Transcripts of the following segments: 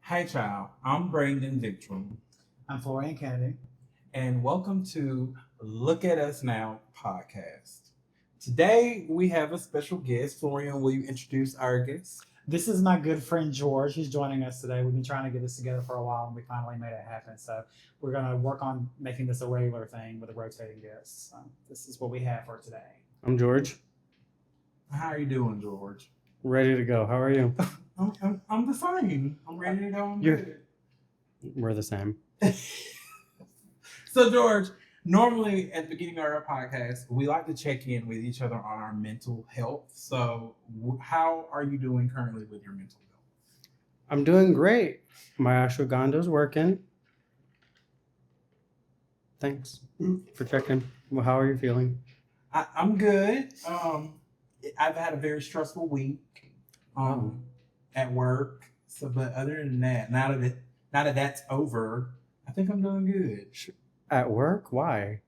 Hi, child. I'm Brandon Victor, I'm Florian Kennedy. and welcome to Look at Us Now podcast. Today we have a special guest. Florian, will you introduce our guest? This is my good friend George. He's joining us today. We've been trying to get this together for a while, and we finally made it happen. So we're going to work on making this a regular thing with a rotating guest. So this is what we have for today. I'm George. How are you doing, George? Ready to go. How are you? I'm the same. I'm ready to go. I'm You're- good. We're the same. So, George, normally at the beginning of our podcast, we like to check in with each other on our mental health. So, how are you doing currently with your mental health? I'm doing great. My ashwagandha's working. Thanks for checking. Well, how are you feeling? I'm good. I've had a very stressful week at work. So, but other than that, now that that's over, I think I'm doing good. At work? Why?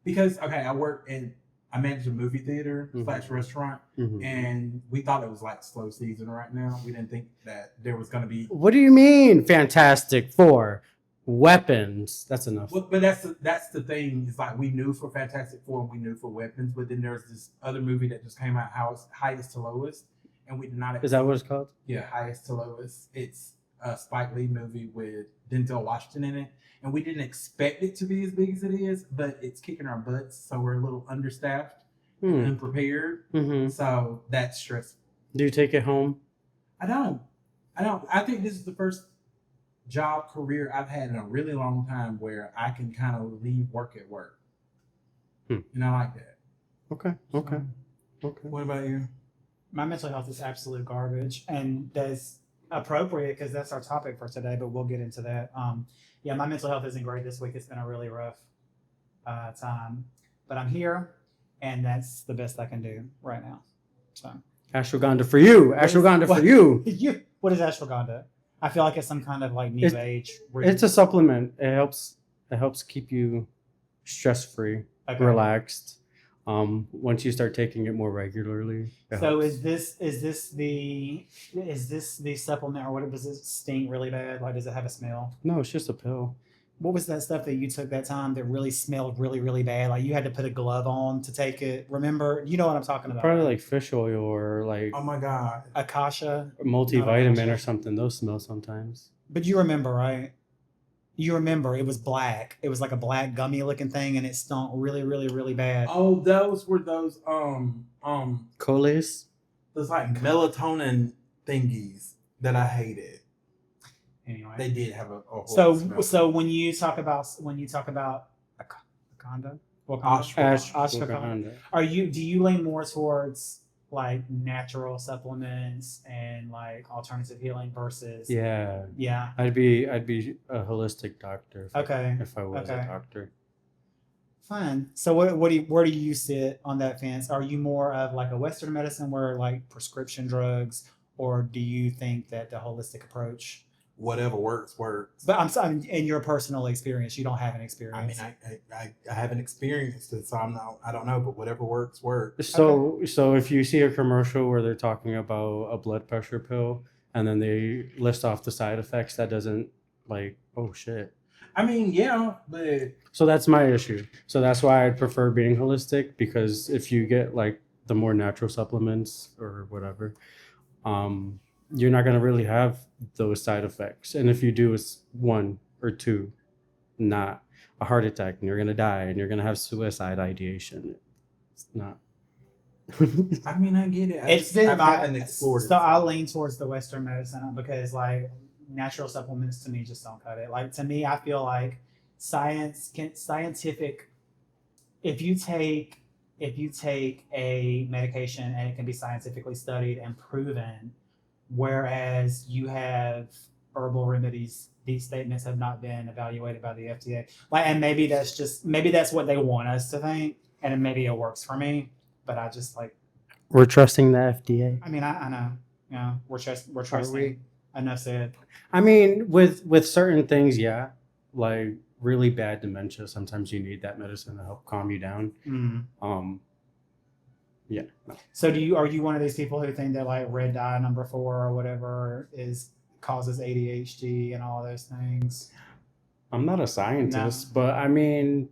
Because I manage a movie theater Mhm. slash restaurant, Mhm. and we thought it was like slow season right now. We didn't think that there was going to be. What do you mean, Fantastic Four? Weapons. That's enough. Well, but that's the thing. It's like we knew for Fantastic Four and we knew for Weapons, but then there's this other movie that just came out, Highest to Lowest, and we did not. Is that what it's called? Yeah, Highest to Lowest. It's a Spike Lee movie with Denzel Washington in it, and we didn't expect it to be as big as it is, but it's kicking our butts, so we're a little understaffed and unprepared. Mm-hmm. So that's stressful. Do you take it home? I don't. I think this is the first job career I've had in a really long time where I can kind of leave work at work. And I like that. Okay. Okay. Okay. What about you? My mental health is absolute garbage, and that's appropriate because that's our topic for today. But we'll get into that. Yeah, my mental health isn't great this week. It's been a really rough time, but I'm here, and that's the best I can do right now. So. Ashwagandha for you. Ashwagandha for you. What is ashwagandha? I feel like it's some kind of like new age. It's a supplement. It helps keep you stress free, relaxed. Once you start taking it more regularly. So is this the supplement, or what does it stink really bad? Like, does it have a smell? No, it's just a pill. What was that stuff that you took that time that really smelled really, really bad? Like you had to put a glove on to take it. Remember, you know what I'm talking about? Probably like fish oil or like Oh my God. Akasha. multivitamin or something. Those smell sometimes. But you remember, right? You remember it was black. It was like a black gummy looking thing, and it stunk really, really, really bad. Oh, those were those Coles? those like melatonin thingies that I hated. Anyway, They did have a horrible smell. so when you talk about Wakanda, Ashwagandha. do you lean more towards like natural supplements and like alternative healing versus Yeah. I'd be a holistic doctor if I was a doctor. Fine. So where do you sit on that fence? Are you more of like a Western medicine where like prescription drugs, or do you think that the holistic approach? Whatever works. But I'm sorry, in your personal experience, you don't have an I experience. mean, I haven't experienced it, so I don't know, but whatever works. So if you see a commercial where they're talking about a blood pressure pill and then they list off the side effects, that doesn't like, oh shit. I mean, yeah, but So that's my issue. So that's why I prefer being holistic, because if you get like the more natural supplements or whatever, you're not going to really have those side effects. And if you do, it's one or two, not a heart attack, and you're going to die and you're going to have suicide ideation. It's not. I mean, I get it. It's been I haven't explored it. So I lean towards the Western medicine because like natural supplements to me just don't cut it. Like to me, I feel like scientific. If you take a medication and it can be scientifically studied and proven, whereas you have herbal remedies, these statements have not been evaluated by the FDA. Like, and maybe that's what they want us to think, and maybe it works for me. But I just like. We're trusting the FDA. I mean, I know. Yeah, we're trusting. Enough said. I mean, with certain things, yeah, like really bad dementia, sometimes you need that medicine to help calm you down. So are you one of these people who think that like red dye number 4 or whatever is causes ADHD and all those things. I'm not a scientist, but I mean,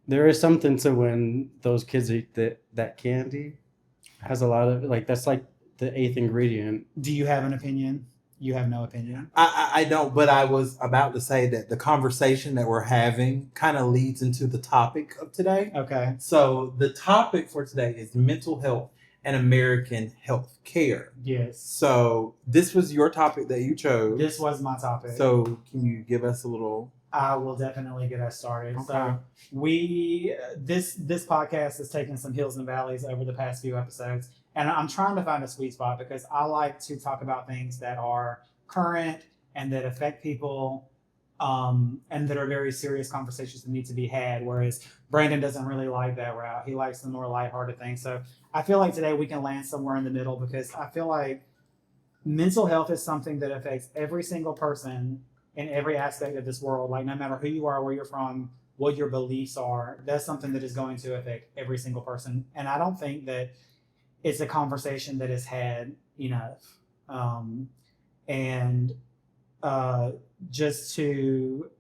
there is something to when those kids eat that candy. It has a lot of like that's like the eighth ingredient. Do you have an opinion? You have no opinion. I don't, but I was about to say that the conversation that we're having kind of leads into the topic of today. Okay. So the topic for today is mental health and American health care. Yes. So this was your topic that you chose. This was my topic. So can you give us a little? I will definitely get us started. Okay. So this podcast has taken some hills and valleys over the past few episodes, and I'm trying to find a sweet spot because I like to talk about things that are current and that affect people, and that are very serious conversations that need to be had. Whereas Brandon doesn't really like that route; he likes the more lighthearted things. So I feel like today we can land somewhere in the middle because I feel like mental health is something that affects every single person in every aspect of this world. Like no matter who you are, where you're from, what your beliefs are, that's something that is going to affect every single person. And I don't think that it's a conversation that is had enough. Just to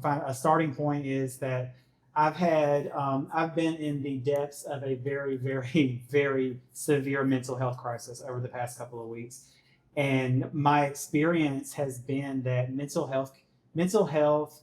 find a starting point is that I've been in the depths of a very, very, very severe mental health crisis over the past couple of weeks. And my experience has been that mental health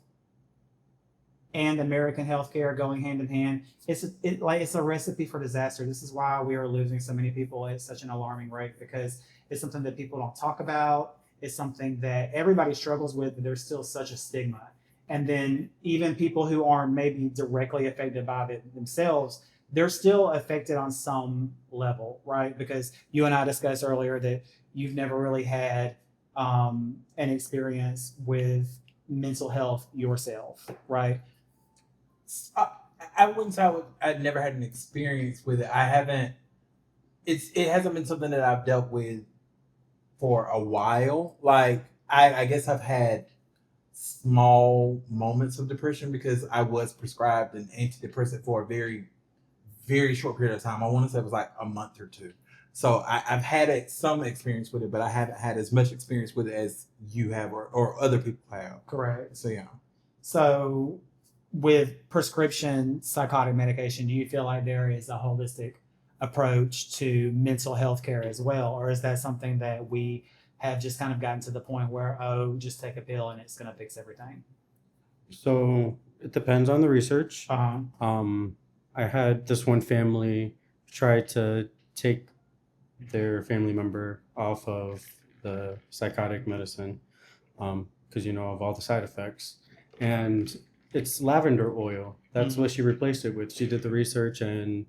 and American healthcare going hand in hand. It's a recipe for disaster. This is why we are losing so many people at such an alarming rate, because it's something that people don't talk about. It's something that everybody struggles with, but there's still such a stigma. And then even people who aren't maybe directly affected by it themselves, they're still affected on some level, right? Because you and I discussed earlier that you've never really had an experience with mental health yourself, right? I wouldn't say I'd never had an experience with it. I haven't. It hasn't been something that I've dealt with for a while. Like I guess I've had small moments of depression because I was prescribed an antidepressant for a very, very short period of time. I want to say it was like a month or two. So I've had some experience with it, but I haven't had as much experience with it as you have or other people have. Correct. So yeah. So with prescription psychotic medication, do you feel like there is a holistic approach to mental health care as well? Or is that something that we have just kind of gotten to the point where, just take a pill and it's going to fix everything? So it depends on the research. Uh-huh. I had this one family try to take their family member off of the psychotic medicine because of all the side effects, and it's lavender oil. That's what she replaced it with. She did the research, and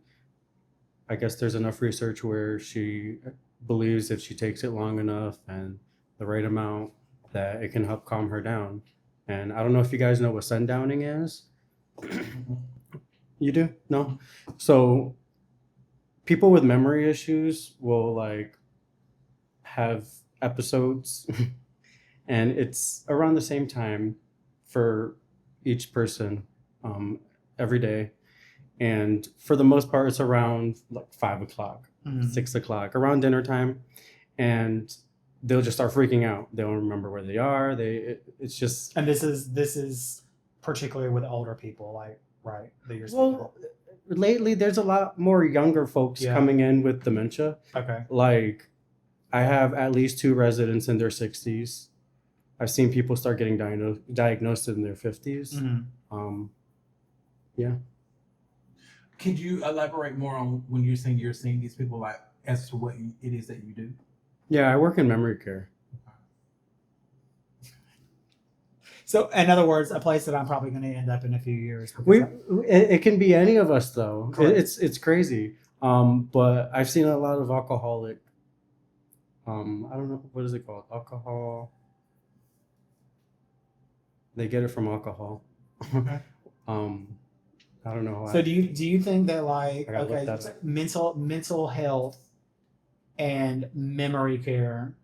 I guess there's enough research where she believes if she takes it long enough and the right amount that it can help calm her down. And I don't know if you guys know what sundowning is. You do? No? So people with memory issues will like have episodes and it's around the same time for each person every day. And for the most part, it's around like 5 o'clock, 6 o'clock, around dinner time. And they'll just start freaking out. They don't remember where they are. It's just. And this is particularly with older people, like, right? That you're Well, lately there's a lot more younger folks coming in with dementia. Okay. Like, I have at least 2 residents in their 60s. I've seen people start getting diagnosed in their 50s. Mm-hmm. Yeah. Could you elaborate more on when you're seeing these people, like as to what it is that you do? Yeah, I work in memory care. So, in other words, a place that I'm probably going to end up in a few years. It can be any of us though. Correct. It's crazy. But I've seen a lot of alcoholic. I don't know, what is it called? Alcohol. They get it from alcohol. Okay. I don't know. So do you think that like I gotta look that up. mental health and memory care,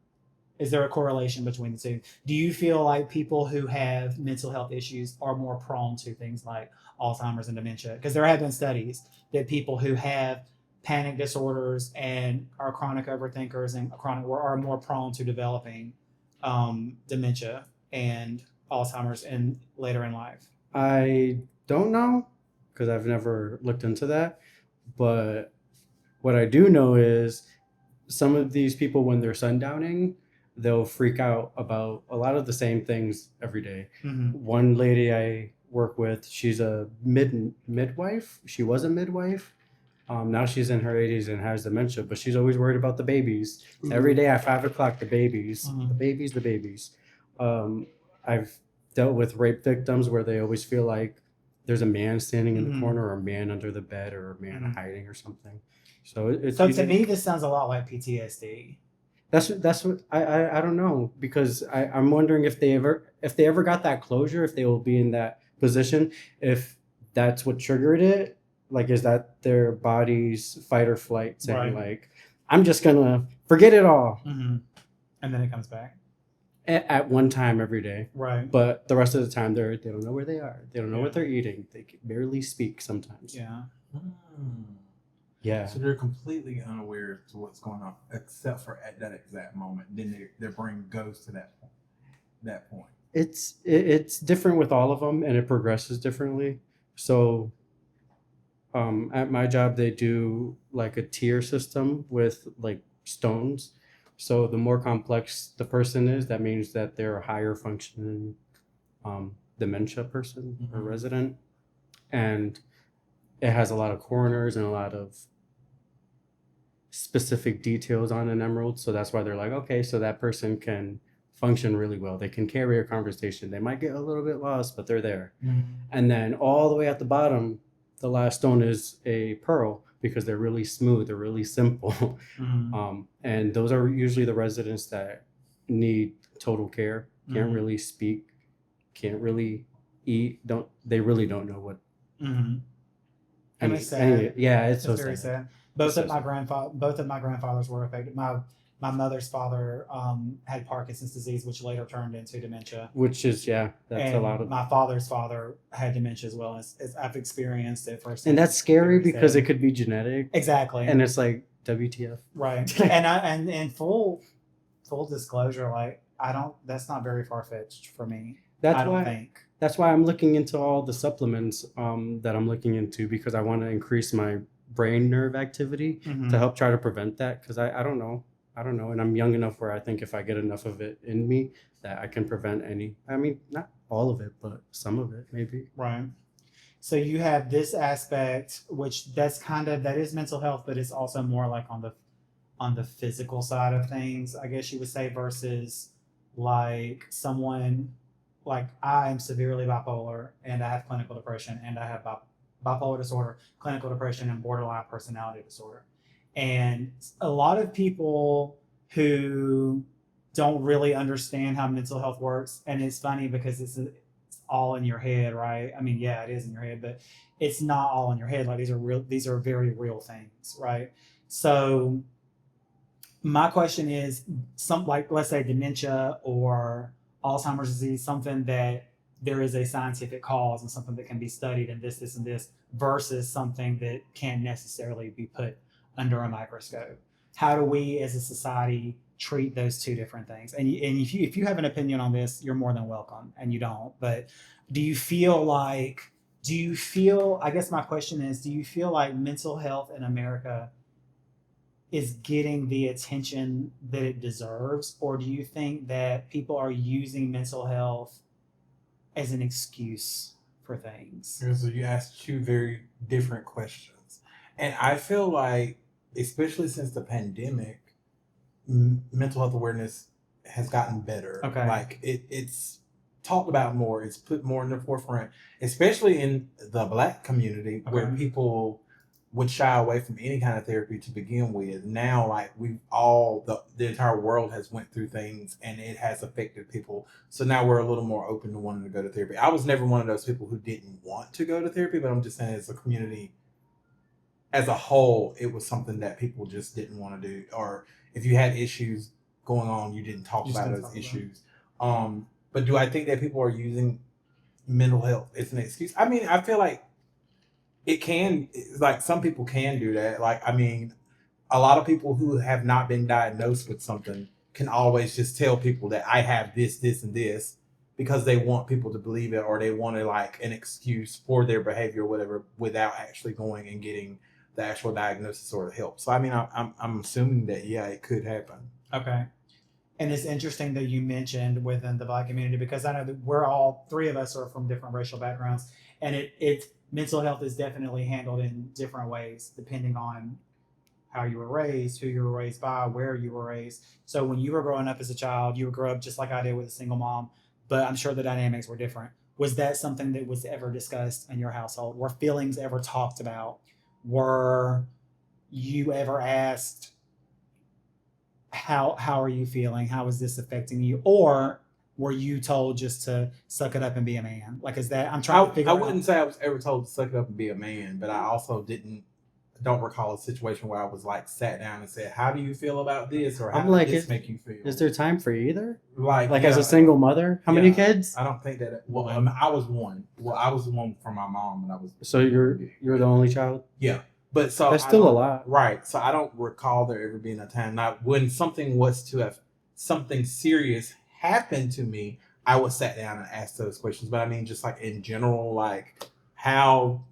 is there a correlation between the two? Do you feel like people who have mental health issues are more prone to things like Alzheimer's and dementia? Because there have been studies that people who have panic disorders and are chronic overthinkers and are more prone to developing dementia and Alzheimer's and later in life? I don't know because I've never looked into that. But what I do know is some of these people, when they're sundowning, they'll freak out about a lot of the same things every day. Mm-hmm. One lady I work with, she's a midwife. She was a midwife. Now she's in her 80s and has dementia, but she's always worried about the babies. Every day at 5 o'clock, the babies, Mhm. the babies, the babies. I've dealt with rape victims where they always feel like there's a man standing in the Mhm. corner, or a man under the bed, or a man Mhm. hiding or something. So it's So to me, this sounds a lot like PTSD. that's what I don't know, because I'm wondering if they ever got that closure, if they will be in that position, if that's what triggered it. Like, is that their body's fight or flight saying, Right. like, I'm just gonna forget it all Mm-hmm. And then it comes back. at one time every day, Right. but the rest of the time they don't know where they are. They don't know Yeah. what they're eating. They can barely speak sometimes. Yeah. Yeah. So they're completely unaware to what's going on, except for at that exact moment. Then their brain goes to that point. It's different with all of them, and it progresses differently. So at my job, they do like a tier system with like stones. So the more complex the person is, that means that they're a higher functioning dementia person or Mhm. resident. And it has a lot of corners and a lot of specific details on an emerald. So that's why they're like, okay, so that person can function really well. They can carry a conversation. They might get a little bit lost, but they're there. And then all the way at the bottom, the last stone is a pearl, because they're really smooth, they're really simple. Mm-hmm. And those are usually the residents that need total care, can't Mhm. really speak, can't really eat, they really don't know what. Mm-hmm. And it's sad. Yeah, it's so It's very sad. sad. Both It's of so my sad. both of my grandfathers were affected. My mother's father had Parkinson's disease, which later turned into dementia. Which is, yeah, that's And a lot of. my father's father had dementia as well. As I've experienced it firsthand. And that's scary Very because sad. it could be genetic. Exactly. And it's like, WTF. Right. And in full disclosure, like that's not very far fetched for me. I don't think. That's why I'm looking into all the supplements that I'm looking into, because I want to increase my brain nerve activity Mhm. to help try to prevent that, because I don't know. And I'm young enough where I think if I get enough of it in me, that I can prevent not all of it, but some of it maybe. Right. So you have this aspect, which that is mental health, but it's also more like on the physical side of things, I guess you would say, versus like someone like I am severely bipolar and I have clinical depression and I have bipolar disorder, clinical depression, and borderline personality disorder. And a lot of people who don't really understand how mental health works, and it's funny because it's all in your head, right? I mean, yeah, it is in your head, but it's not all in your head. Like these are very real things, right? So my question is, let's say dementia or Alzheimer's disease, something that there is a scientific cause and something that can be studied, and this and this, versus something that can't necessarily be put under a microscope. How do we as a society treat those two different things? And if you have an opinion on this, you're more than welcome, and you don't. But do you feel, I guess my question is, do you feel like mental health in America is getting the attention that it deserves? Or do you think that people are using mental health as an excuse for things? So you asked two very different questions. And I feel like, especially since the pandemic, mental health awareness has gotten better. Okay. Like it's talked about more, it's put more in the forefront, especially in the Black community, where people would shy away from any kind of therapy to begin with. Now, like the entire world has went through things and it has affected people. So now we're a little more open to wanting to go to therapy. I was never one of those people who didn't want to go to therapy, but I'm just saying, as a community, as a whole, it was something that people just didn't want to do. Or if you had issues going on, you didn't talk about those issues. But do I think that people are using mental health as an excuse? I mean, I feel like it can, like, some people can do that. Like, I mean, a lot of people who have not been diagnosed with something can always just tell people that I have this, this, and this because they want people to believe it or they want to like an excuse for their behavior or whatever without actually going and getting the actual diagnosis or help. So I mean, I'm assuming that it could happen. Okay. And it's interesting that you mentioned within the Black community because I know that we're all three of us are from different racial backgrounds, and it mental health is definitely handled in different ways depending on how you were raised, who you were raised by, where you were raised. So when you were growing up as a child, you would grow up just like I did with a single mom, but I'm sure the dynamics were different. Was that something that was ever discussed in your household? Were feelings ever talked about? Were you ever asked, how are you feeling? How is this affecting you? Or were you told just to suck it up and be a man? Like, is that, I'm trying to figure I out. wouldn't say I was ever told to suck it up and be a man, but I also don't recall a situation where I was like sat down and said, "How do you feel about this?" or "How does this make you feel?" Is there time for either? Like as a single mother, how many kids? I don't think that. Well, I was one. Well, I was the one from my mom, and I was. So you're the only child. Yeah, but so that's still a lot, right? So I don't recall there ever being a time. Now, when something was to have something serious happen to me, I would sat down and ask those questions. But I mean, just like in general, like how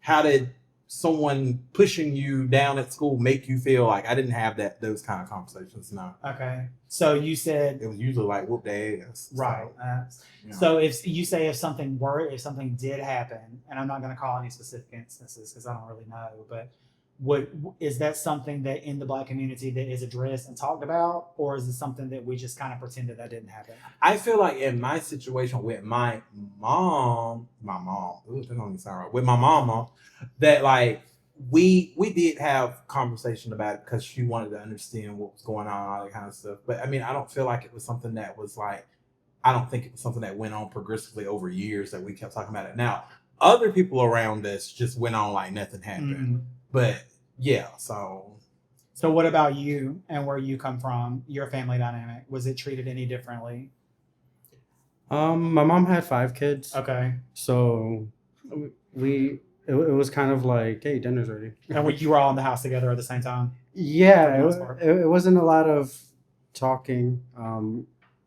did someone pushing you down at school make you feel? Like I didn't have those kind of conversations. No. Okay. So you said it was usually like whoop their ass. Right. So, so if you say if something did happen, and I'm not going to call any specific instances because I don't really know, but is that something that in the Black community that is addressed and talked about, or is it something that we just kind of pretended that didn't happen? I feel like in my situation with my mom, ooh, that don't even sound right. With my mama, that like we did have conversation about it because she wanted to understand what was going on, all that kind of stuff. But I mean, I don't feel like it was something that was like, I don't think it was something that went on progressively over years that we kept talking about it. Now, other people around us just went on like nothing happened. Mm-hmm. But yeah, so what about you and where you come from, your family dynamic? Was it treated any differently? My mom had 5 kids. Okay. So it was kind of like, hey, dinner's ready. And you were all in the house together at the same time? Yeah, it wasn't a lot of talking.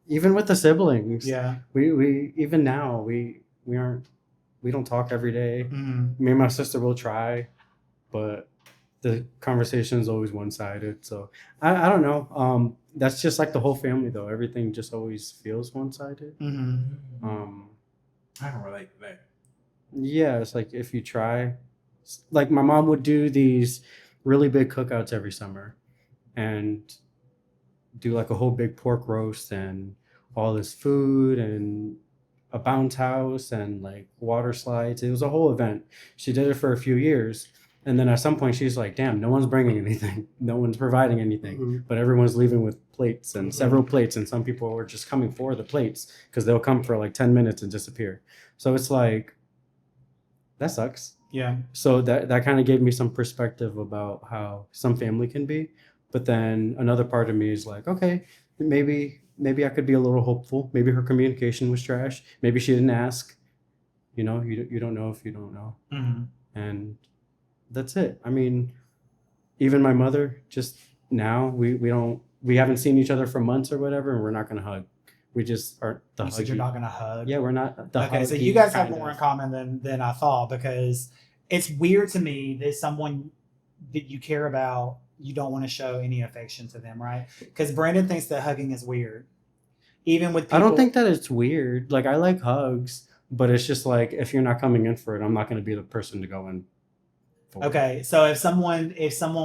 Even with the siblings. Yeah. We even now we don't talk every day. Mm-hmm. Me and my sister will try, but the conversation is always one-sided. So I don't know. That's just like the whole family though. Everything just always feels one-sided. Mm-hmm. I can relate to that. Yeah, it's like if you try, like my mom would do these really big cookouts every summer and do like a whole big pork roast and all this food and a bounce house and like water slides. It was a whole event. She did it for a few years. And then at some point she's like, damn, no one's bringing anything. No one's providing anything. Mm-hmm. But everyone's leaving with plates and several plates. And some people were just coming for the plates because they'll come for like 10 minutes and disappear. So it's like, that sucks. Yeah. So that kind of gave me some perspective about how some family can be. But then another part of me is like, okay, maybe I could be a little hopeful. Maybe her communication was trash. Maybe she didn't ask. You know, you don't know if you don't know. Mm-hmm. And that's it. I mean, even my mother, just now, we haven't seen each other for months or whatever, and we're not gonna hug. We just aren't the huggy. You're not gonna hug? Yeah, we're not the okay, so you guys have more in common than I thought, because it's weird to me that someone that you care about, you don't want to show any affection to them, right? Because Brandon thinks that hugging is weird. Even with people, I don't think that it's weird. Like, I like hugs, but it's just like, if you're not coming in for it, I'm not going to be the person to go in for okay, it. So if someone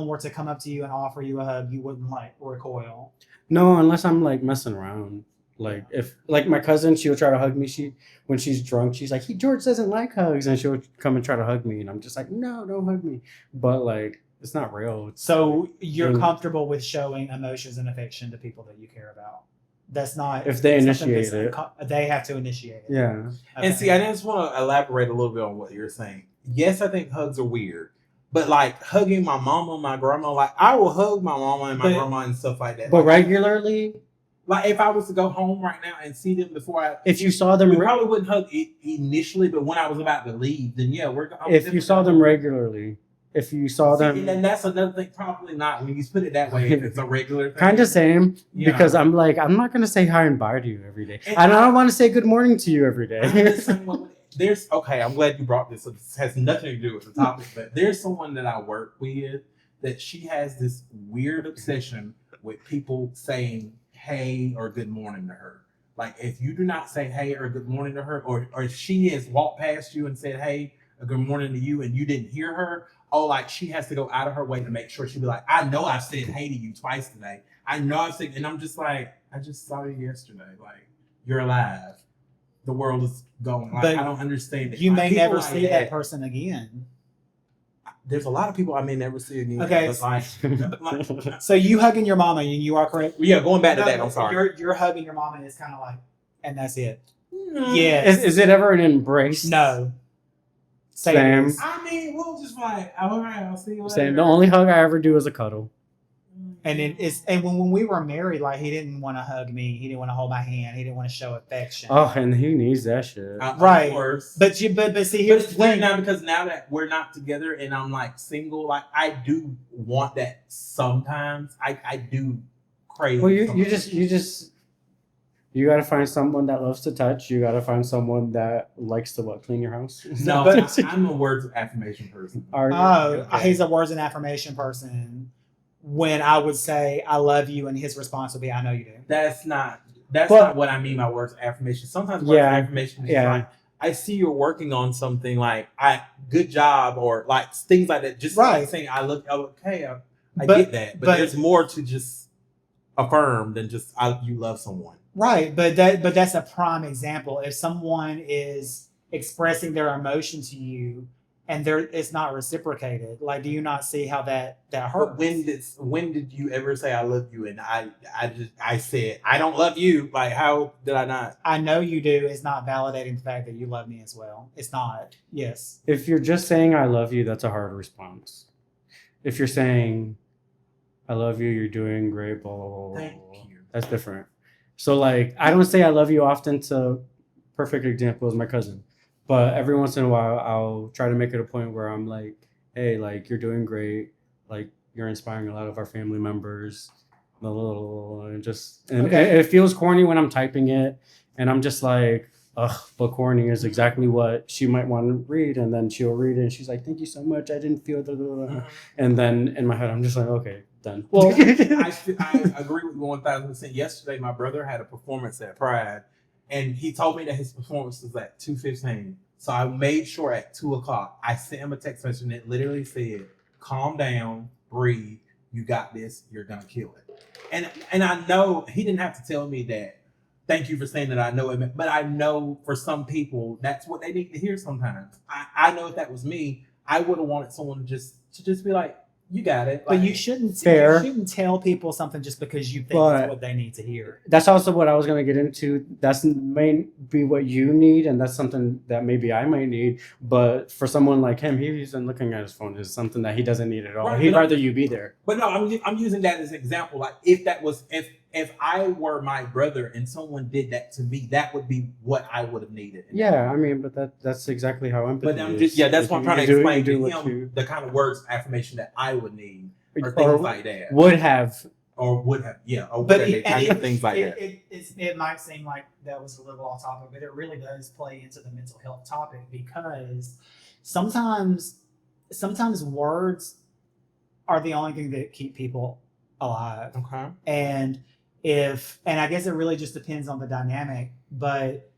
were to come up to you and offer you a hug, you wouldn't like recoil? No, unless I'm like messing around. Like if like my cousin, she'll try to hug me. When she's drunk, she's like, George doesn't like hugs, and she'll come and try to hug me, and I'm just like, no, don't hug me. But like, it's not real. So you're comfortable with showing emotions and affection to people that you care about. That's not if they initiate it. They have to initiate it. Yeah. Okay. And see, I just want to elaborate a little bit on what you're saying. Yes, I think hugs are weird. But like hugging my mama, my grandma, like I will hug my mama and my grandma and stuff like that. But regularly? Like if I was to go home right now and see them before if you saw them, we probably wouldn't hug initially. But when I was about to leave, then yeah, if you saw them regularly, if you saw See, them. and that's another thing. Probably not when you put it that way. If it's a regular thing. Kind of same, Yeah. because I'm like, I'm not gonna say hi and bye to you every day. And And I don't want to say good morning to you every I'm day. the same way with- There's okay. I'm glad you brought this. So this has nothing to do with the topic, but there's someone that I work with that she has this weird obsession with people saying hey or good morning to her. Like if you do not say hey or good morning to her, or if she has walked past you and said hey or good morning to you and you didn't hear her, oh, like she has to go out of her way to make sure she'll be like, I know I've said hey to you twice today. I know I've said, and I'm just like, I just saw you yesterday. Like you're alive. The world is going. Like, But I don't understand it. You may People never like see that person again. There's a lot of people I may never see again. Okay. But like, So you hugging your mama, and you are correct. yeah, going back to No, that. I'm sorry. You're hugging your mama, and it's kind of like, and that's it. Mm. Yes. Is it ever an embrace? No. Say Same. it is. I mean, we'll just like, all right, I'll see you later. Saying the only hug I ever do is a cuddle. And when we were married, like he didn't want to hug me, he didn't want to hold my hand, he didn't want to show affection. Oh, and he needs that shit. Right. Of course. But see, But here's it's the weird thing. now because now that we're not together and I'm like single, like I do want that sometimes. I do crave. Well, something. you gotta find someone that loves to touch. You gotta find someone that likes to clean your house. No, But- I'm a words of affirmation person. Are you? Oh, he's a words and affirmation person. When I would say I love you, and his response would be, I know you do. That's not But- not what I mean by words of affirmation. Sometimes words Yeah, of affirmation is yeah. like I see you're working on something, like good job, or like things like that. Just Right. like saying I look okay, I But- get that, but but- there's more to just affirm than just you love someone. Right, but that's a prime example. If someone is expressing their emotion to you and it's not reciprocated, like, do you not see how that hurts? But when did you ever say I love you? And I said I don't love you. Like how did I not? I know you do is not validating the fact that you love me as well. It's not. Yes. If you're just saying I love you, that's a hard response. If you're saying I love you, you're doing great, blah blah blah, blah, Thank blah, you. that's different. So like I don't say I love you often to perfect example is my cousin. But every once in a while I'll try to make it a point where I'm like, hey, like you're doing great, like you're inspiring a lot of our family members. And Okay. it feels corny when I'm typing it and I'm just like, ugh, but corny is exactly what she might want to read, and then she'll read it and she's like, thank you so much. I didn't feel the and then in my head I'm just like, okay, done. Well, I agree with you 1,000%. Yesterday, my brother had a performance at Pride, and he told me that his performance was at 2:15. So I made sure at 2:00 I sent him a text message, and it literally said, "Calm down, breathe. You got this. You're gonna kill it." And I know he didn't have to tell me that. Thank you for saying that. I know it, but I know for some people that's what they need to hear sometimes. I know if that was me, I would have wanted someone to just be like, "You got it." But Like, you shouldn't Fair. tell people something just because you think But- that's what they need to hear. That's also what I was going to get into. That's may be what you need, and that's something that maybe I might need. But for someone like him, he's been looking at his phone is something that he doesn't need at all. Right, He'd but- rather you be there. But no, I'm using that as an example. Like if I were my brother and someone did that to me, that would be what I would have needed. Yeah, I mean, but that's exactly how empathy But I'm is. just that's If what I'm you trying to do- explain you do to what him you- the kind of words of affirmation that I would need or or things like that. would have. Or would have, or But would have, kind of things like that. it might seem like that was a little off topic, but it really does play into the mental health topic, because sometimes words are the only thing that keep people alive. Okay. And I guess it really just depends on the dynamic, but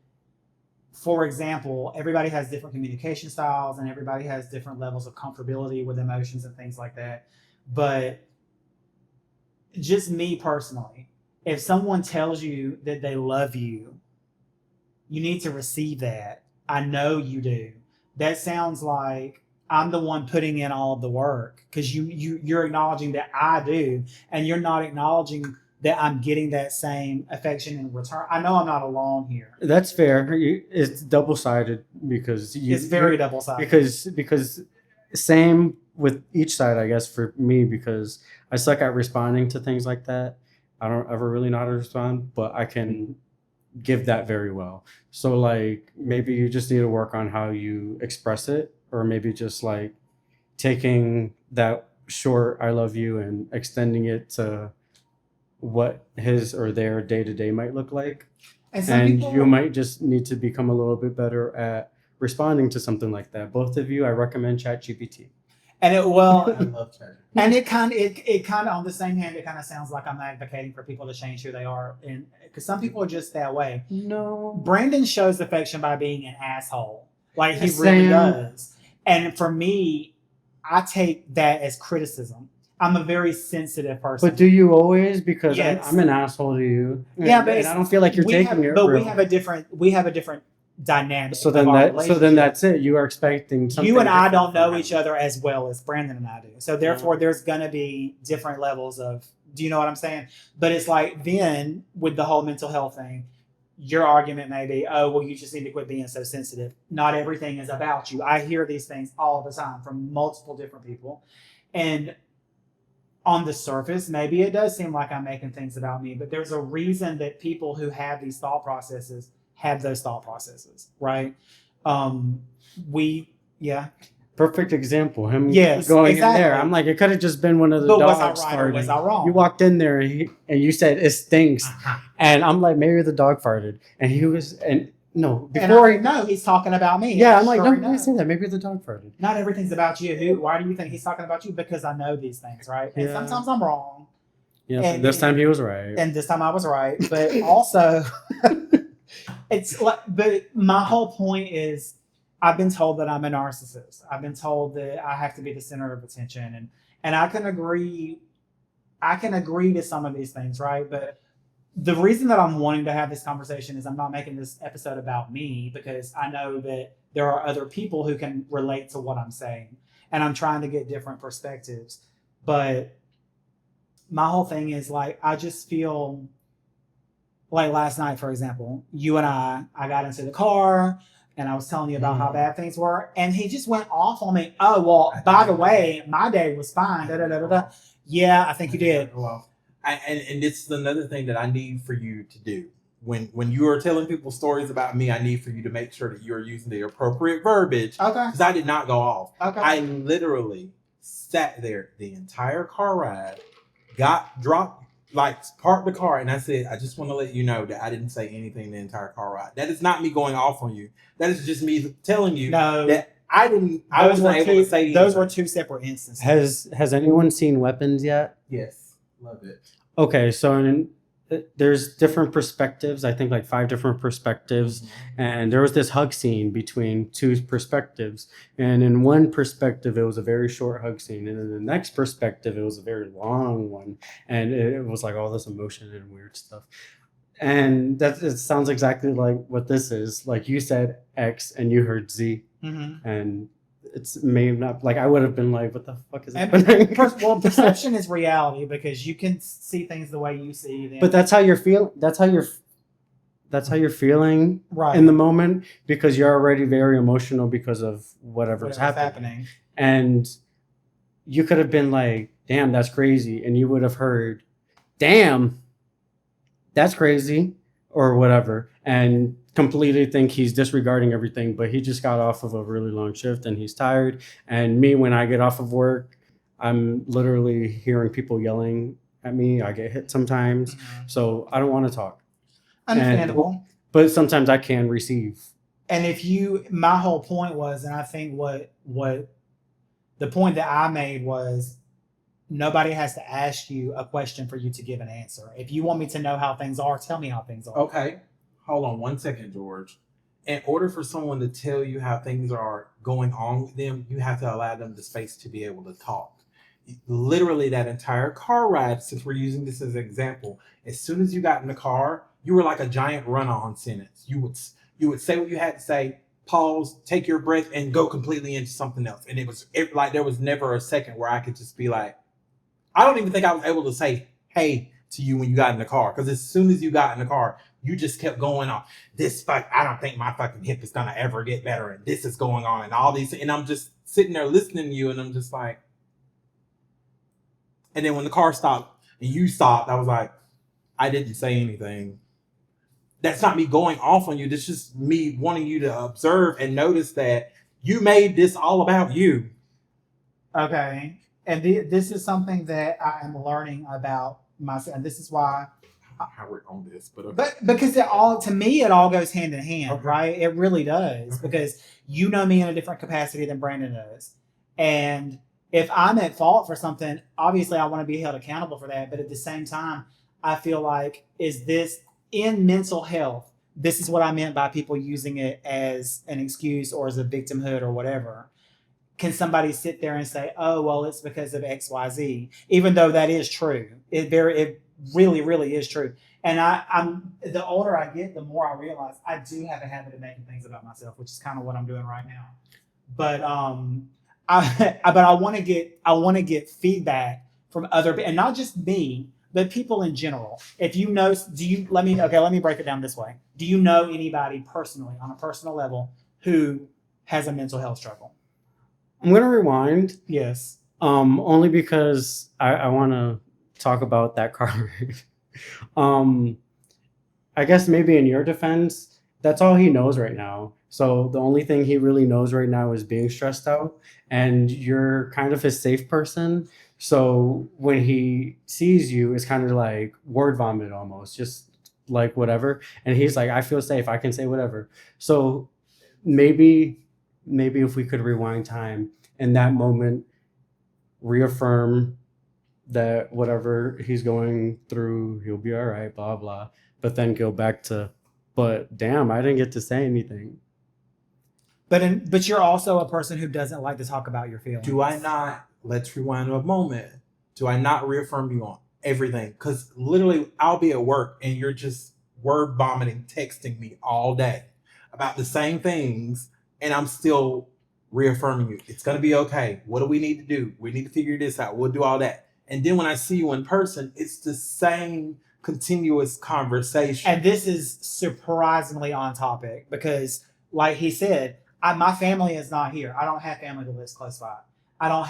for example, everybody has different communication styles and everybody has different levels of comfortability with emotions and things like that. But just me personally, if someone tells you that they love you, you need to receive that. I know you do. That sounds like I'm the one putting in all of the work, because you're acknowledging that I do, and you're not acknowledging that I'm getting that same affection in return. I know I'm not alone here. That's fair. It's double sided because It's very double sided. because same with each side, I guess, for me, because I suck at responding to things like that. I don't ever really know how to respond, but I can give that very well. So like maybe you just need to work on how you express it, or maybe just like taking that short I love you and extending it to what his or their day to day might look like. And some And people, you might just need to become a little bit better at responding to something like that. Both of you, I recommend ChatGPT. and it I well, love chat. and it kind of on the same hand, it kind of sounds like I'm advocating for people to change who they are, and because some people are just that way. No. Brandon shows affection by being an asshole, like he Same. really does. And for me, I take that as criticism. I'm a very sensitive person. But do you always? Because Yes. I'm an asshole to you. Yeah, but and I don't feel like you're taking it. But real. we have a different dynamic. So of then our then that's it. You are expecting something. you and I different don't know from each him. other as well as Brandon and I do. So therefore, there's gonna be different levels of. Do you know what I'm saying? But it's like then with the whole mental health thing, your argument may be, oh well, you just need to quit being so sensitive. Not everything is about you. I hear these things all the time from multiple different people, and on the surface, maybe it does seem like I'm making things about me, but there's a reason that people who have these thought processes have those thought processes, right? Yeah. Perfect example. Him Yes, going exactly. in there. I'm like, it could have just been one of the But dogs was I right or was I farting. wrong? You walked in there and you said it stinks, and I'm like, maybe the dog farted, and he was no And before I know he's talking about me. yeah, I'm like, Sure no, enough. I say that. Maybe the dog farted. Not everything's about you. Why do you think he's talking about you? Because I know these things, right? And Yeah. sometimes I'm wrong. Yeah, And- this time he was right. And this time I was right. But also, it's like, but my whole point is I've been told that I'm a narcissist. I've been told that I have to be the center of attention. And I can agree to some of these things, right? But the reason that I'm wanting to have this conversation is I'm not making this episode about me because I know that there are other people who can relate to what I'm saying. And I'm trying to get different perspectives. But my whole thing is like, I just feel like last night, for example, you and I got into the car and I was telling you about how bad things were. And he just went off on me. Oh, well, by the way, my day was fine. Da, da, da, da, da. Yeah, I think you did. Well, and this is another thing that I need for you to do. When you are telling people stories about me, I need for you to make sure that you're using the appropriate verbiage. Okay. Because I did not go off. Okay. I literally sat there the entire car ride, parked the car, and I said, I just want to let you know that I didn't say anything the entire car ride. That is not me going off on you. That is just me telling you that I wasn't able to say anything. Those were two separate instances. Has anyone seen Weapons yet? Yes. Love it. Okay, so there's different perspectives. I think like 5 different perspectives. And there was this hug scene between 2 perspectives. And in one perspective, it was a very short hug scene. And in the next perspective, it was a very long one. And it was like all this emotion and weird stuff. And it sounds exactly like what this is. Like you said X and you heard Z. Mm-hmm. And it's may not like I would have been like, what the fuck is happening? Well, perception is reality because you can see things the way you see them. But that's how you're feeling. That's how you're feeling right in the moment because you're already very emotional because of whatever's happening. And you could have been like, damn, that's crazy. And you would have heard, damn, that's crazy or whatever. And completely think he's disregarding everything, but he just got off of a really long shift and he's tired. And me, when I get off of work, I'm literally hearing people yelling at me. I get hit sometimes. Mm-hmm. So I don't want to talk. Understandable. But sometimes I can receive. And my whole point was, and I think what the point that I made was, nobody has to ask you a question for you to give an answer. If you want me to know how things are, tell me how things are. Okay. Hold on 1 second, George. In order for someone to tell you how things are going on with them, you have to allow them the space to be able to talk. Literally that entire car ride, since we're using this as an example, as soon as you got in the car, you were like a giant run-on sentence. You would say what you had to say, pause, take your breath, and go completely into something else. And like there was never a second where I could just be like, I don't even think I was able to say hey to you when you got in the car. Because as soon as you got in the car, you just kept going on. I don't think my fucking hip is gonna ever get better, and this is going on, and all these, and I'm just sitting there listening to you, and I'm just like, and then when the car stopped and you stopped, I was like, I didn't say anything. That's not me going off on you. That's just me wanting you to observe and notice that you made this all about you. Okay. And this is something that I am learning about myself. And this is why, how we're on this, but okay. but because it all, to me, it all goes hand in hand, Okay. right? It really does. Okay. Because you know me in a different capacity than Brandon does. And if I'm at fault for something, obviously I want to be held accountable for that. But at the same time, I feel like, is this in mental health? This is what I meant by people using it as an excuse or as a victimhood or whatever. Can somebody sit there and say, "Oh, well, it's because of X, Y, Z," even though that is true? It really, really is true. And I'm the older I get, the more I realize I do have a habit of making things about myself, which is kind of what I'm doing right now. But but I want to get feedback from other, and not just me, but people in general. If you know, let me break it down this way. Do you know anybody personally, on a personal level, who has a mental health struggle? I'm gonna rewind. Yes. Only because I want to talk about that card. I guess maybe in your defense, that's all he knows right now. So the only thing he really knows right now is being stressed out, and you're kind of his safe person. So when he sees you, it's kind of like word vomit almost, just like whatever. And he's like, I feel safe. I can say whatever. So maybe if we could rewind time in that moment, reaffirm that whatever he's going through, he'll be all right, blah blah. But then go back to, but damn, I didn't get to say anything. But you're also a person who doesn't like to talk about your feelings. Do I not? Let's rewind a moment. Do I not reaffirm you on everything? Because literally, I'll be at work and you're just word vomiting, texting me all day about the same things, and I'm still reaffirming you. It's gonna be okay. What do we need to do? We need to figure this out. We'll do all that. And then when I see you in person, it's the same continuous conversation. And this is surprisingly on topic because, like he said, my family is not here. I don't have family that lives close by. I don't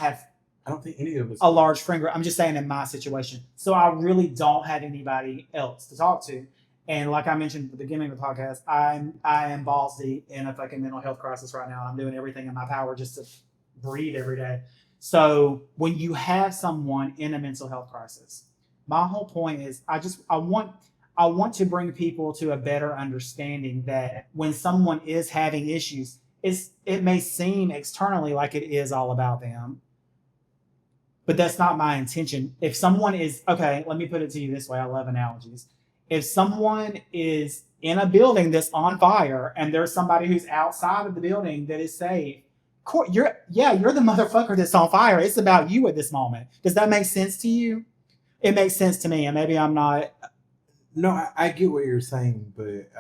think any of us a large friend group. I'm just saying in my situation. So I really don't have anybody else to talk to. And like I mentioned at the beginning of the podcast, I am balls deep in a fucking mental health crisis right now. I'm doing everything in my power just to breathe every day. So when you have someone in a mental health crisis, my whole point is I want to bring people to a better understanding that when someone is having issues, it may seem externally like it is all about them, but that's not my intention. If someone is, okay, let me put it to you this way. I love analogies. If someone is in a building that's on fire and there's somebody who's outside of the building that is safe, you're the motherfucker that's on fire. It's about you at this moment. Does that make sense to you? It makes sense to me, and maybe I'm not. No, I get what you're saying, but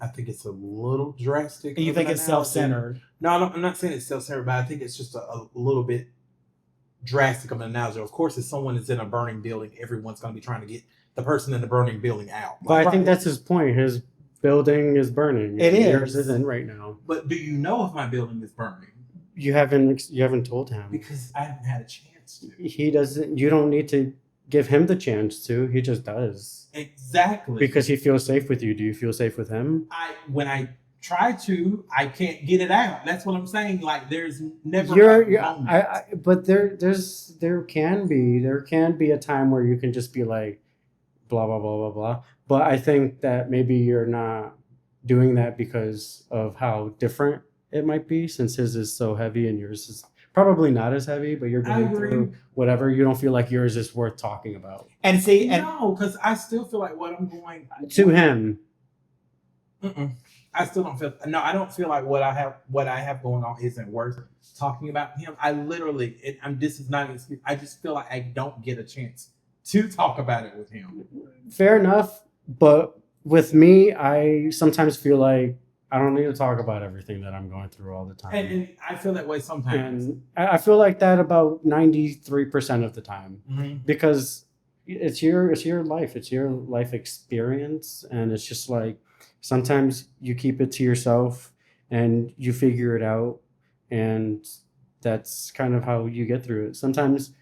I think it's a little drastic. You think it's self-centered? No, I'm not saying it's self-centered, but I think it's just a little bit drastic of an analogy. Of course, if someone is in a burning building, everyone's going to be trying to get the person in the burning building out. But I think that's his point. His building is burning. It is. Yours isn't right now. But do you know if my building is burning? You haven't told him. Because I haven't had a chance to. He doesn't. You don't need to give him the chance to. He just does. Exactly. Because he feels safe with you. Do you feel safe with him? When I try to, I can't get it out. That's what I'm saying. Like there's never but there can be a time where you can just be like blah blah blah blah blah. But I think that maybe you're not doing that because of how different it might be, since his is so heavy and yours is probably not as heavy, but you're going through whatever. You don't feel like yours is worth talking about. And see, no, because I still feel like what I'm going to him. I still don't feel. No, I don't feel like what I have going on isn't worth talking about him. I literally, this is not an excuse. I just feel like I don't get a chance to talk about it with him. Fair enough, but with me, I sometimes feel like I don't need to talk about everything that I'm going through all the time. And I feel that way sometimes. And I feel like that about 93% of the time, because it's your life. It's your life experience. And it's just like, sometimes you keep it to yourself and you figure it out. And that's kind of how you get through it. Sometimes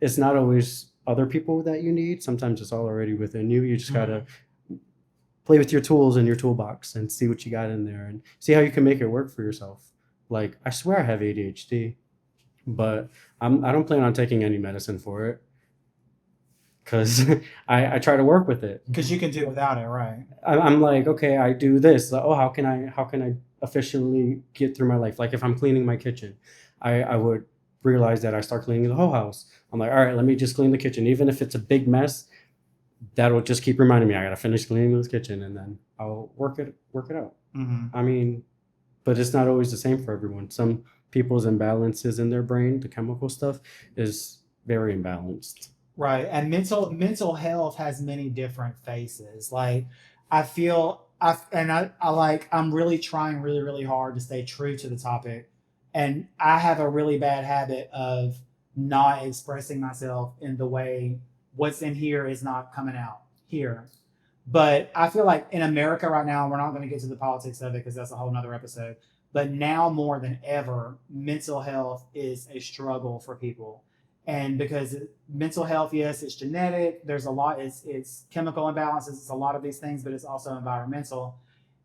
it's not always other people that you need. Sometimes it's all already within you. You just got to play with your tools in your toolbox and see what you got in there and see how you can make it work for yourself. Like, I swear I have ADHD. but I don't plan on taking any medicine for it because I try to work with it. Because you can do without it, right? I'm like, okay, I do this. Like, oh, how can I efficiently get through my life? Like if I'm cleaning my kitchen, I would realize that I start cleaning the whole house. I'm like, all right, let me just clean the kitchen, even if it's a big mess. That'll just keep reminding me I gotta finish cleaning this kitchen, and then I'll work it out. Mm-hmm. I mean, but it's not always the same for everyone. Some people's imbalances in their brain, the chemical stuff, is very imbalanced. Right. And mental health has many different faces. Like I feel I like I'm really trying really, really hard to stay true to the topic. And I have a really bad habit of not expressing myself in the way what's in here is not coming out here. But I feel like in America right now, we're not going to get to the politics of it because that's a whole nother episode. But now more than ever, mental health is a struggle for people. And because mental health, yes, it's genetic. There's a lot. It's chemical imbalances. It's a lot of these things, but it's also environmental.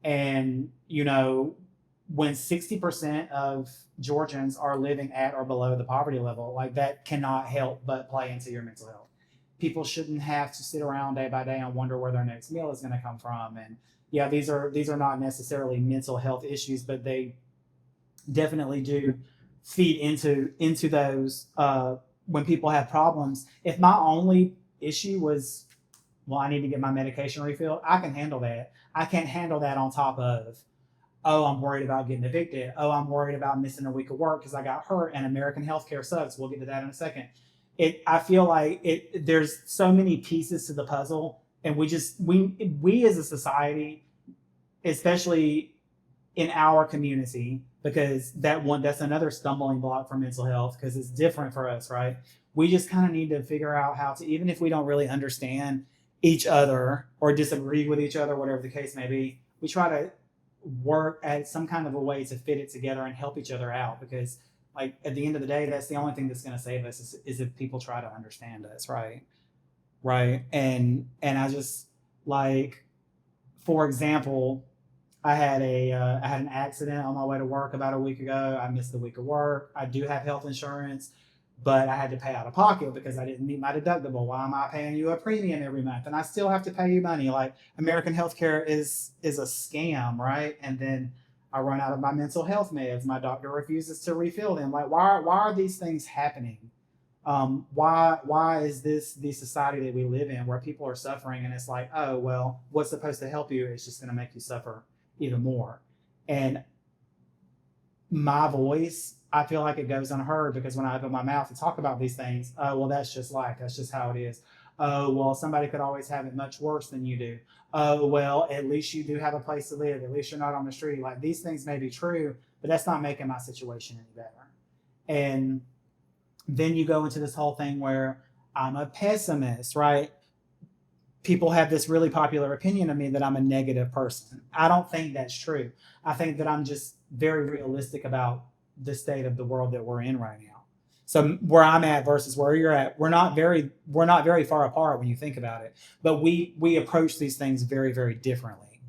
And when 60% of Georgians are living at or below the poverty level, like that cannot help but play into your mental health. People shouldn't have to sit around day by day and wonder where their next meal is going to come from. And yeah, these are not necessarily mental health issues, but they definitely do feed into those when people have problems. If my only issue was, well, I need to get my medication refilled, I can handle that. I can't handle that on top of, oh, I'm worried about getting evicted. Oh, I'm worried about missing a week of work because I got hurt and American healthcare sucks. We'll get to that in a second. I feel like there's so many pieces to the puzzle, and we as a society, especially in our community, because that's another stumbling block for mental health because it's different for us, right? We just kind of need to figure out how to, even if we don't really understand each other or disagree with each other, whatever the case may be, we try to work at some kind of a way to fit it together and help each other out, because like at the end of the day, that's the only thing that's going to save us is if people try to understand us, right? And I just, like, for example, I had an accident on my way to work about a week ago. I missed the week of work. I do have health insurance, but I had to pay out of pocket because I didn't meet my deductible. Why am I paying you a premium every month and I still have to pay you money? Like, American healthcare is a scam, right? And then I run out of my mental health meds. My doctor refuses to refill them. Like, why are these things happening? Why is this the society that we live in where people are suffering and it's like, oh, well, what's supposed to help you is just going to make you suffer even more? And my voice, I feel like it goes unheard because when I open my mouth to talk about these things, oh, well, that's just how it is. Oh, well, somebody could always have it much worse than you do. Oh, well, at least you do have a place to live. At least you're not on the street. Like, these things may be true, but that's not making my situation any better. And then you go into this whole thing where I'm a pessimist, right? People have this really popular opinion of me that I'm a negative person. I don't think that's true. I think that I'm just very realistic about the state of the world that we're in right now. So where I'm at versus where you're at, we're not very far apart when you think about it. But we approach these things very, very differently.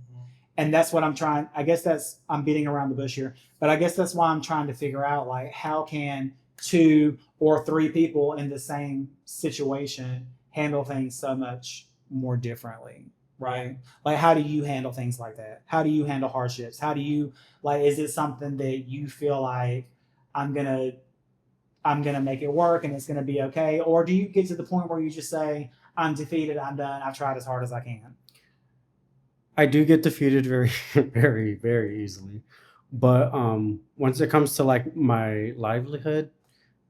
And that's what I'm trying. I guess I'm beating around the bush here, but I guess that's why I'm trying to figure out, like, how can 2 or 3 people in the same situation handle things so much more differently, right? Like, how do you handle things like that? How do you handle hardships? How do you, like, is it something that you feel like I'm gonna make it work and it's gonna be okay? Or do you get to the point where you just say, I'm defeated, I'm done, I've tried as hard as I can? I do get defeated very, very, very easily. But once it comes to like my livelihood,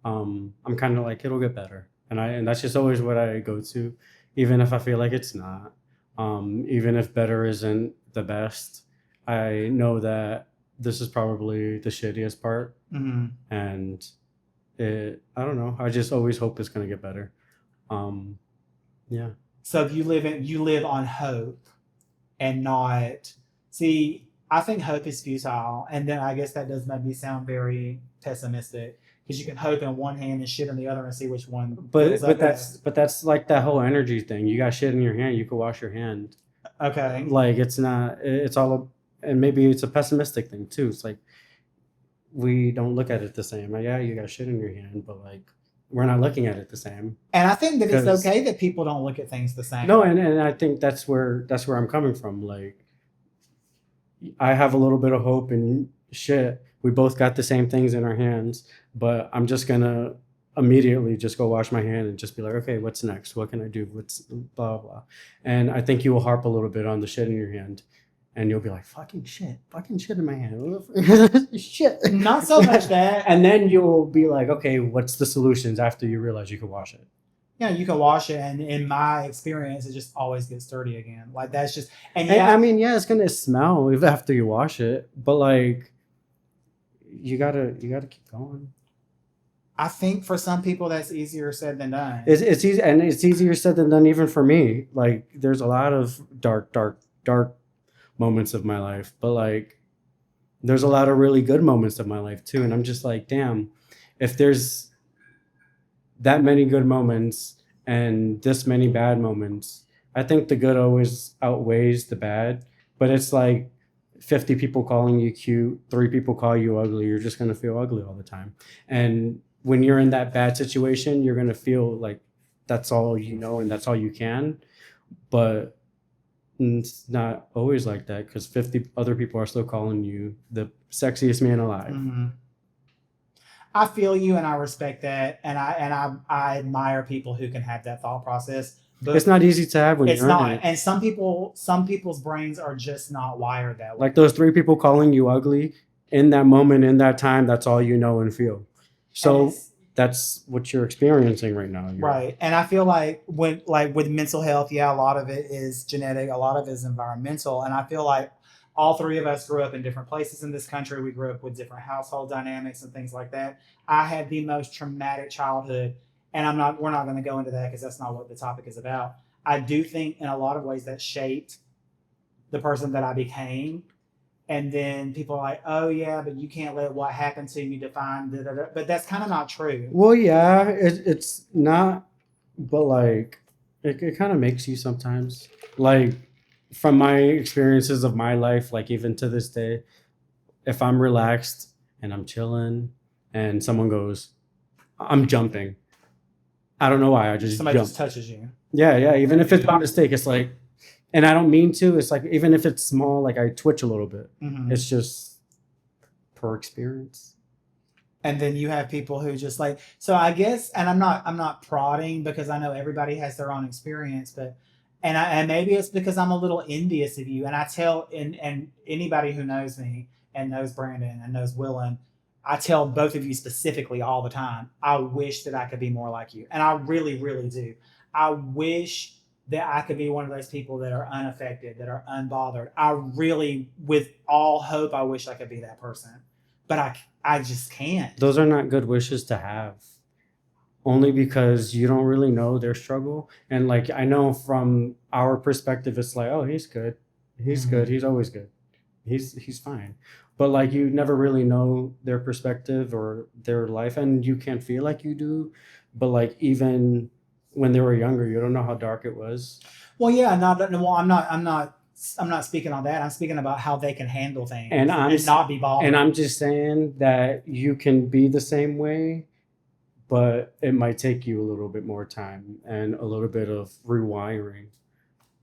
I'm kind of like it'll get better, and that's just always what I go to, even if I feel like it's not. Even if better isn't the best, I know that this is probably the shittiest part, Mm-hmm. and I don't know. I just always hope it's gonna get better. Yeah. So you live on hope and not, see, I think hope is futile, and then I guess that does make me sound very pessimistic because you can hope in one hand and shit in the other and see which one. But that's like that whole energy thing. You got shit in your hand, you can wash your hand. Okay. Like it's not. It's all, and maybe it's a pessimistic thing too. It's like we don't look at it the same. Like, yeah, you got shit in your hand, but like we're not looking at it the same. And I think that it's 'Cause- okay that people don't look at things the same. No, and I think that's where I'm coming from. Like, I have a little bit of hope and shit. We both got the same things in our hands, but I'm just gonna immediately just go wash my hand and just be like, okay, what's next? What can I do? What's blah blah. And I think you will harp a little bit on the shit in your hand, and you'll be like, fucking shit in my hand, shit. Not so much that. And then you'll be like, okay, what's the solutions after you realize you can wash it? Yeah, you can wash it, and in my experience, it just always gets dirty again. Like that's just, and And, yeah, I mean, yeah, it's gonna smell after you wash it, but like, you gotta keep going. I think for some people that's easier said than done. It's easy, and it's easier said than done even for me. Like, there's a lot of dark moments of my life, but like, there's a lot of really good moments of my life too. And I'm just like, damn, if there's that many good moments and this many bad moments, I think the good always outweighs the bad. But it's like 50 people calling you cute, 3 people call you ugly, you're just gonna feel ugly all the time. And when you're in that bad situation, you're gonna feel like that's all you know and that's all you can. But it's not always like that, because 50 other people are still calling you the sexiest man alive. Mm-hmm. I feel you, and I respect that, and I admire people who can have that thought process. But It's not easy to have when it's you're not, in it. and some people's brains are just not wired that way. Like those 3 people calling you ugly in that moment, in that time, that's all you know and feel. So that's what you're experiencing right now. Right. And I feel like with mental health, yeah, a lot of it is genetic, a lot of it is environmental. And I feel like all 3 of us grew up in different places in this country. We grew up with different household dynamics and things like that. I had the most traumatic childhood, and we're not going to go into that because that's not what the topic is about. I do think in a lot of ways that shaped the person that I became. And then people are like, oh yeah, but you can't let what happened to you define da-da-da. But that's kind of not true. Well, yeah, it's not, but like, it kind of makes you sometimes. Like, from my experiences of my life, like even to this day, if I'm relaxed and I'm chilling and someone goes, I'm jumping. I don't know why, I just Somebody jump. just touches you. Yeah, even if it's by mistake, it's like, and I don't mean to, it's like, even if it's small, like I twitch a little bit. Mm-hmm. It's just per experience. And then you have people who just like, so I guess, and I'm not prodding because I know everybody has their own experience, but and maybe it's because I'm a little envious of you. And I tell and anybody who knows me and knows Brandon and knows Willem, I tell both of you specifically all the time, I wish that I could be more like you. And I really, really do. I wish that I could be one of those people that are unaffected, that are unbothered. I really, with all hope, I wish I could be that person. But I just can't. Those are not good wishes to have. Only because you don't really know their struggle. And like, I know from our perspective, it's like, oh, he's good. He's good. He's always good. He's fine. But like, you never really know their perspective or their life, and you can't feel like you do. But like, even when they were younger, you don't know how dark it was. Well, yeah, I'm not speaking on that. I'm speaking about how they can handle things And not be bothered. And I'm just saying that you can be the same way, but it might take you a little bit more time and a little bit of rewiring.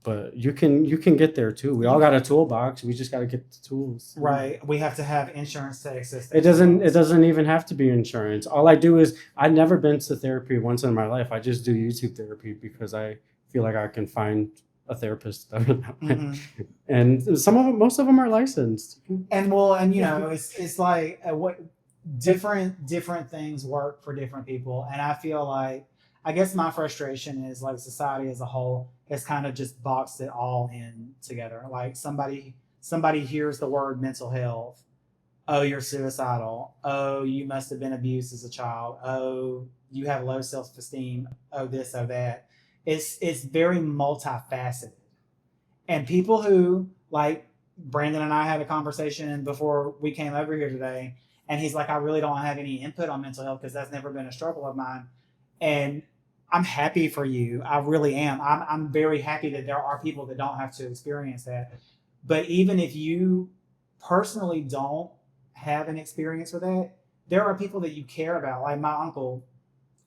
But you can get there too. We all got a toolbox. We just got to get the tools. Right. We have to have insurance to access. It doesn't even have to be insurance. All I do is, I've never been to therapy once in my life. I just do YouTube therapy because I feel like I can find a therapist better that way. Mm-hmm. And most of them are licensed. And you know, it's like what different things work for different people. And I feel like, I guess my frustration is like society as a whole has kind of just boxed it all in together. Like somebody hears the word mental health. Oh, you're suicidal. Oh, you must have been abused as a child. Oh, you have low self-esteem. Oh, this, oh, that. It's very multifaceted. And people who, like Brandon and I had a conversation before we came over here today, and he's like, I really don't have any input on mental health because that's never been a struggle of mine. And I'm happy for you. I really am. I'm very happy that there are people that don't have to experience that. But even if you personally don't have an experience with that, there are people that you care about. Like my uncle,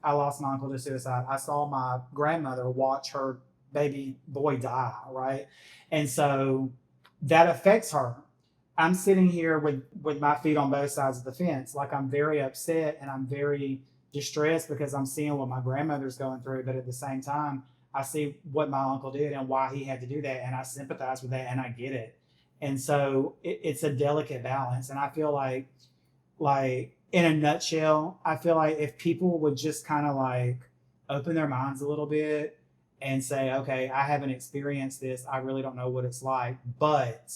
I lost my uncle to suicide. I saw my grandmother watch her baby boy die, right? And so that affects her. I'm sitting here with my feet on both sides of the fence. Like I'm very upset and I'm very distressed because I'm seeing what my grandmother's going through. But at the same time, I see what my uncle did and why he had to do that. And I sympathize with that and I get it. And so it's a delicate balance. And I feel like in a nutshell, I feel like if people would just kind of like open their minds a little bit and say, okay, I haven't experienced this. I really don't know what it's like, but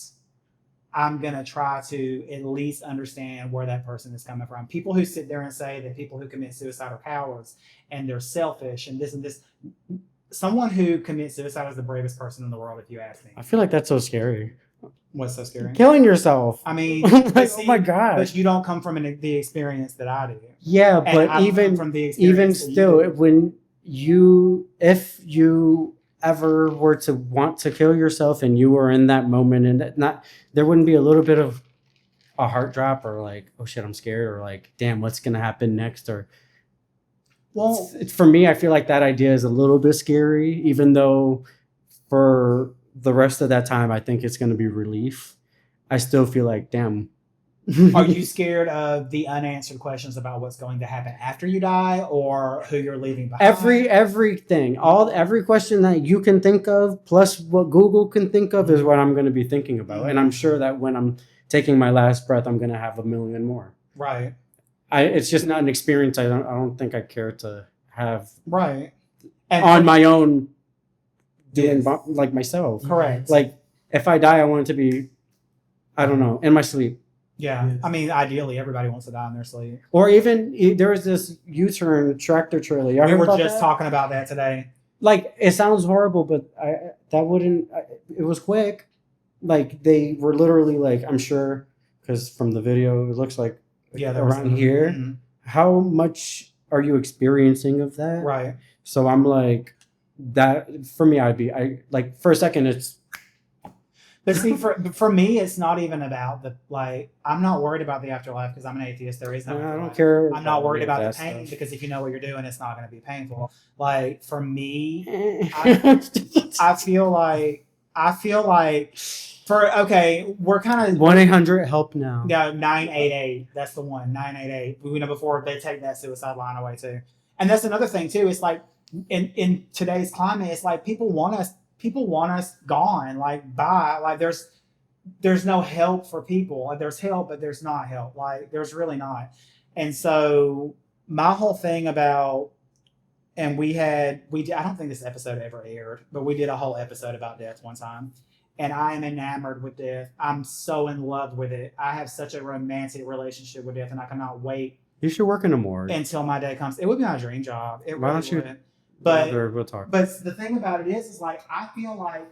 I'm going to try to at least understand where that person is coming from. People who sit there and say that people who commit suicide are cowards and they're selfish and this. Someone who commits suicide is the bravest person in the world, if you ask me. I feel like that's so scary. What's so scary? Killing yourself. I mean, Like, oh my god! But you don't come from the experience that I do. Yeah, And but I come even from the even experience that you still, do. if you ever were to want to kill yourself and you were in that moment and not, there wouldn't be a little bit of a heart drop or like, oh shit, I'm scared, or like, damn, what's gonna happen next? Or Well, it's for me, I feel like that idea is a little bit scary, even though for the rest of that time, I think it's gonna be relief. I still feel like, damn. are you scared of the unanswered questions about what's going to happen after you die or who you're leaving behind? Everything, every question that you can think of, plus what Google can think of, is what I'm going to be thinking about. And I'm sure that when I'm taking my last breath, I'm going to have a million more. Right. It's just not an experience. I don't think I care to have. Right. On my own, doing Yes. like myself. Correct. Like if I die, I want it to be, I don't know, in my sleep. Yeah. Yes. I mean, ideally, everybody wants to die in their sleep. Or even there was this U-turn tractor trailer. Y'all We heard were about just that? talking about that today. Like it sounds horrible, but it was quick. Like they were literally like, I'm sure, because from the video it looks like Yeah, there was around here. Mhm. How much are you experiencing of that? Right. So I'm like, that for me, I like for a second it's. But see, for me, it's not even about I'm not worried about the afterlife because I'm an atheist. There is no I afterlife. don't care. I'm not worried about the that pain stuff. because if you know what you're doing, it's not going to be painful. Like for me, I I feel like we're kind of 1-800-HELP now. Yeah, 988. That's the one. 988. We know before they take that suicide line away too. And that's another thing too. It's like in today's climate, it's like people want us gone, like bye. Like there's no help for people. Like there's help, but there's not help. Like there's really not. And so my whole thing about and I don't think this episode ever aired, but we did a whole episode about death one time. And I am enamored with death. I'm so in love with it. I have such a romantic relationship with death, and I cannot wait You should work in a morgue. until my day comes. It would be my dream job. It Why really don't you- would. But We'll talk. but the thing about it is like I feel like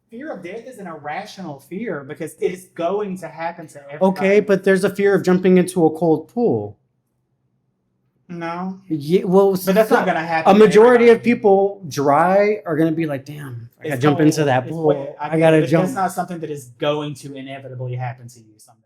fear of death is an irrational fear because it is going to happen to everybody. Okay, but there's a fear of jumping into a cold pool. No, Yeah, well, but that's not going to happen. a to majority of everybody. people dry are gonna be like, "Damn, I gotta It's jump cold. into that It's pool. wet. I get gotta it, but jump." That's not something that is going to inevitably happen to you someday.